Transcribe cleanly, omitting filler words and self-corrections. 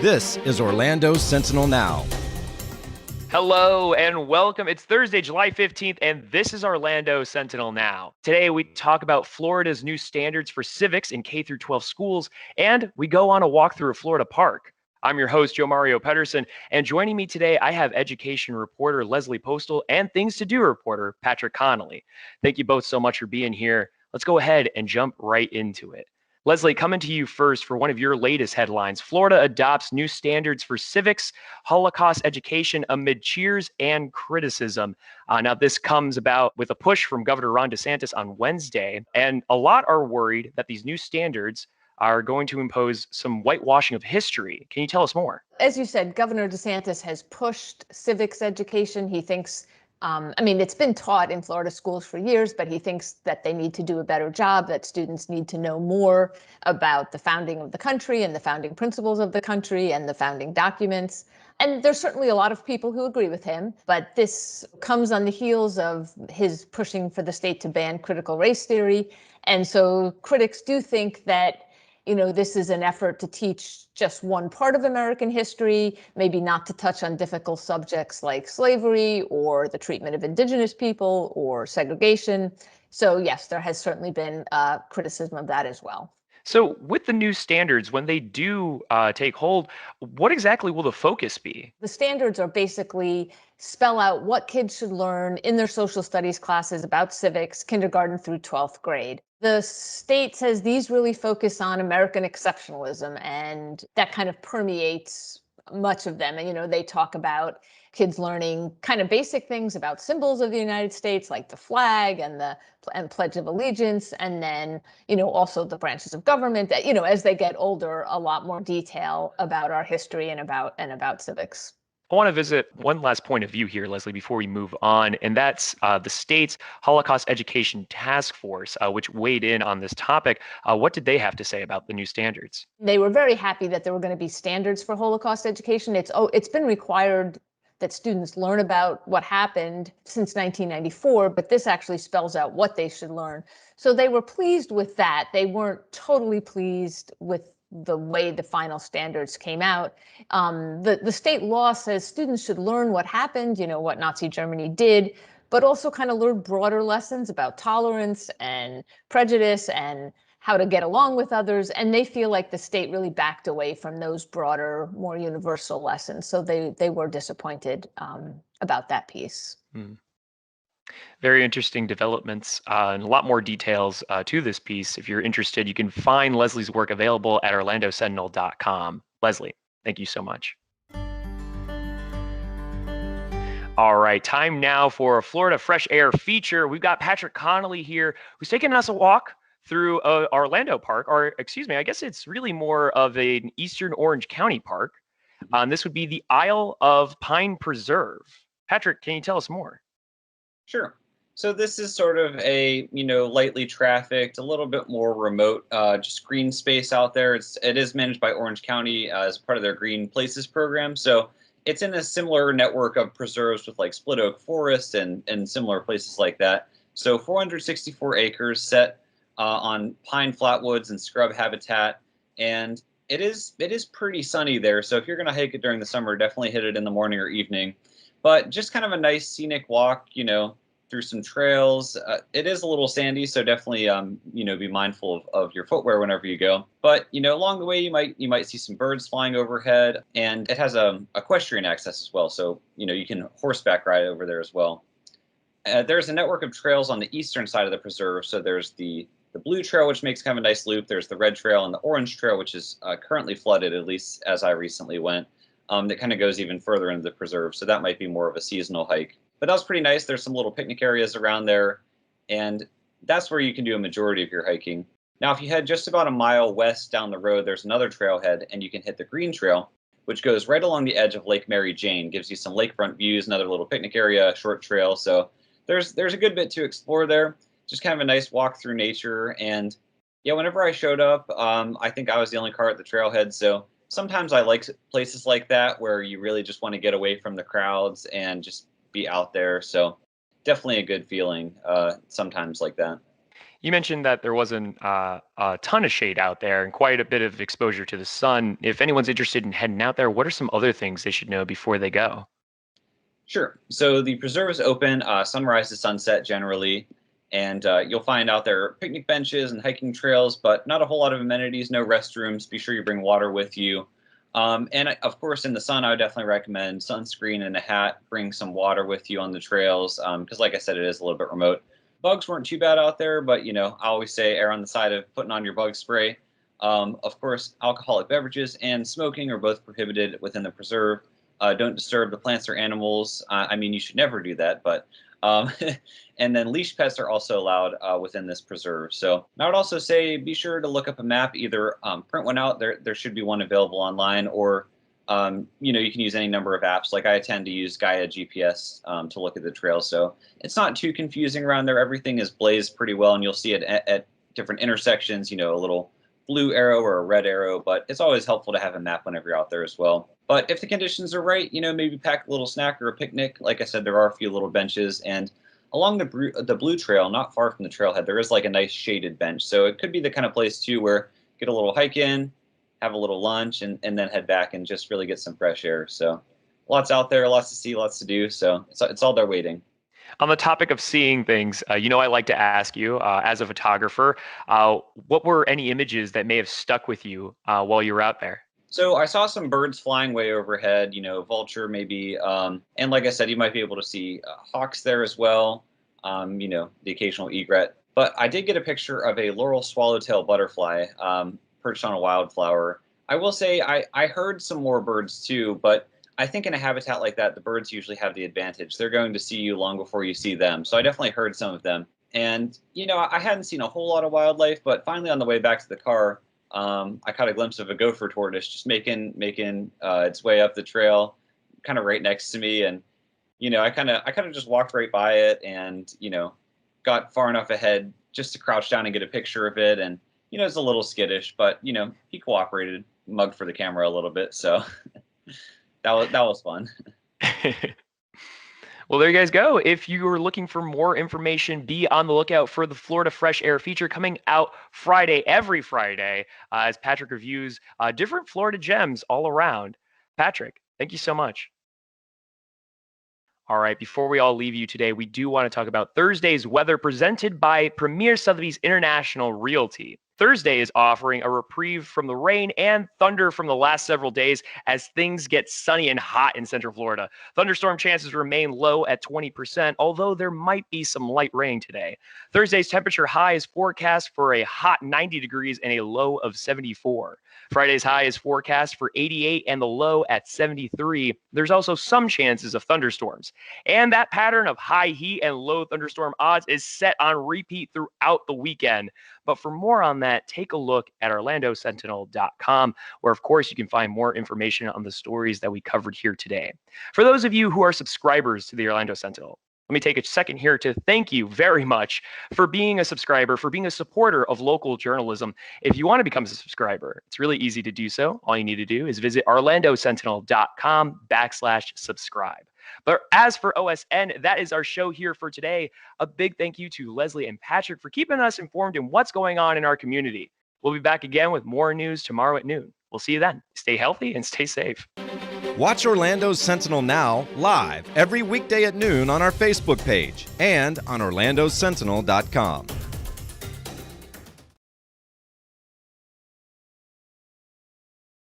This is Orlando Sentinel Now. Hello and welcome. It's Thursday, July 15th, and this is Orlando Sentinel Now. Today, we talk about Florida's new standards for civics in K through 12 schools, and we go on a walk through a Florida park. I'm your host, Joe Mario Pedersen, and joining me today, I have education reporter Leslie Postal and Things to Do reporter Patrick Connolly. Thank you both so much for being here. Let's go ahead and jump right into it. Leslie, coming to you first for one of your latest headlines. Florida adopts new standards for civics, Holocaust education amid cheers and criticism. Now, this comes about with a push from Governor Ron DeSantis on Wednesday, and a lot are worried that these new standards are going to impose some whitewashing of history. Can you tell us more? As you said, Governor DeSantis has pushed civics education. He thinks it's been taught in Florida schools for years, but he thinks that they need to do a better job, that students need to know more about the founding of the country and the founding principles of the country and the founding documents. And there's certainly a lot of people who agree with him, but this comes on the heels of his pushing for the state to ban critical race theory. And so critics do think that this is an effort to teach just one part of American history, maybe not to touch on difficult subjects like slavery or the treatment of indigenous people or segregation. So yes, there has certainly been criticism of that as well. So with the new standards, when they do take hold, what exactly will the focus be? The standards are basically spell out what kids should learn in their social studies classes about civics, kindergarten through 12th grade. The state says these really focus on American exceptionalism, and that kind of permeates much of them. And, they talk about kids learning kind of basic things about symbols of the United States, like the flag and the Pledge of Allegiance, and then, also the branches of government, that, as they get older, a lot more detail about our history and about civics. I want to visit one last point of view here, Leslie, before we move on, and that's the state's Holocaust Education Task Force, which weighed in on this topic. What did they have to say about the new standards? They were very happy that there were going to be standards for Holocaust education. It's been required that students learn about what happened since 1994, but this actually spells out what they should learn. So they were pleased with that. They weren't totally pleased with the way the final standards came out. The state law says students should learn what happened, what Nazi Germany did, but also kind of learn broader lessons about tolerance and prejudice and how to get along with others. And they feel like the state really backed away from those broader, more universal lessons. So they were disappointed about that piece. Very interesting developments and a lot more details to this piece. If you're interested, you can find Leslie's work available at orlandosentinel.com. Leslie, thank you so much. All right, time now for a Florida Fresh Air feature. We've got Patrick Connolly here, who's taking us a walk through Orlando Park, or excuse me, I guess it's really more of an Eastern Orange County park. This would be the Isle of Pine Preserve. Patrick, can you tell us more? Sure. So this is sort of a, lightly trafficked, a little bit more remote, just green space out there. It is managed by Orange County as part of their Green Places program. So it's in a similar network of preserves with like Split Oak Forest and similar places like that. So 464 acres set on pine flatwoods and scrub habitat. And it is pretty sunny there. So if you're going to hike it during the summer, definitely hit it in the morning or evening. But just kind of a nice scenic walk, through some trails. It is a little sandy, so definitely, be mindful of your footwear whenever you go. But, along the way, you might see some birds flying overhead, and it has equestrian access as well. So, you can horseback ride over there as well. There's a network of trails on the eastern side of the preserve. So there's the blue trail, which makes kind of a nice loop. There's the red trail and the orange trail, which is currently flooded, at least as I recently went. That kind of goes even further into the preserve. So that might be more of a seasonal hike. But that was pretty nice. There's some little picnic areas around there. And that's where you can do a majority of your hiking. Now, if you head just about a mile west down the road, there's another trailhead, and you can hit the Green Trail, which goes right along the edge of Lake Mary Jane. Gives you some lakefront views, another little picnic area, short trail. So there's a good bit to explore there. Just kind of a nice walk through nature. And yeah, whenever I showed up, I think I was the only car at the trailhead. So sometimes I like places like that where you really just want to get away from the crowds and just be out there. So definitely a good feeling sometimes like that. You mentioned that there wasn't a ton of shade out there and quite a bit of exposure to the sun. If anyone's interested in heading out there, what are some other things they should know before they go? Sure. So the preserve is open sunrise to sunset generally, and you'll find out there are picnic benches and hiking trails, but not a whole lot of amenities, no restrooms. Be sure you bring water with you. Of course, in the sun, I would definitely recommend sunscreen and a hat. Bring some water with you on the trails because, like I said, it is a little bit remote. Bugs weren't too bad out there, but I always say err on the side of putting on your bug spray. Of course, alcoholic beverages and smoking are both prohibited within the preserve. Don't disturb the plants or animals. I mean, you should never do that, but and then leash pets are also allowed within this preserve. So I would also say be sure to look up a map, either print one out. There should be one available online, or you can use any number of apps. Like I tend to use Gaia GPS to look at the trail, so it's not too confusing around there. Everything is blazed pretty well, and you'll see it at different intersections. A little blue arrow or a red arrow, but it's always helpful to have a map whenever you're out there as well. But if the conditions are right, maybe pack a little snack or a picnic. Like I said, there are a few little benches, and along the blue trail, not far from the trailhead, there is like a nice shaded bench. So it could be the kind of place too where get a little hike in, have a little lunch, and then head back and just really get some fresh air. So lots out there, lots to see, lots to do. So it's all there waiting. On the topic of seeing things, I like to ask you, as a photographer, what were any images that may have stuck with you while you were out there? So I saw some birds flying way overhead, vulture maybe. And like I said, you might be able to see hawks there as well, the occasional egret. But I did get a picture of a laurel swallowtail butterfly perched on a wildflower. I will say I heard some more birds too, but I think in a habitat like that, the birds usually have the advantage. They're going to see you long before you see them. So I definitely heard some of them. And, I hadn't seen a whole lot of wildlife, but finally on the way back to the car, I caught a glimpse of a gopher tortoise just making its way up the trail, kind of right next to me. And, I kind of just walked right by it and, got far enough ahead just to crouch down and get a picture of it. And, it's a little skittish, but, he cooperated, mugged for the camera a little bit. So that was fun. Well, there you guys go. If you are looking for more information, be on the lookout for the Florida Fresh Air feature coming out every Friday, as Patrick reviews different Florida gems all around. Patrick, thank you so much. All right, before we all leave you today, we do want to talk about Thursday's weather presented by Premier Sotheby's International Realty. Thursday is offering a reprieve from the rain and thunder from the last several days as things get sunny and hot in Central Florida. Thunderstorm chances remain low at 20%, although there might be some light rain today. Thursday's temperature high is forecast for a hot 90 degrees and a low of 74. Friday's high is forecast for 88 and the low at 73. There's also some chances of thunderstorms. And that pattern of high heat and low thunderstorm odds is set on repeat throughout the weekend. But for more on that, take a look at OrlandoSentinel.com, where, of course, you can find more information on the stories that we covered here today. For those of you who are subscribers to the Orlando Sentinel, let me take a second here to thank you very much for being a subscriber, for being a supporter of local journalism. If you want to become a subscriber, it's really easy to do so. All you need to do is visit OrlandoSentinel.com/subscribe. But as for OSN, that is our show here for today. A big thank you to Leslie and Patrick for keeping us informed in what's going on in our community. We'll be back again with more news tomorrow at noon. We'll see you then. Stay healthy and stay safe. Watch Orlando Sentinel Now live every weekday at noon on our Facebook page and on OrlandoSentinel.com.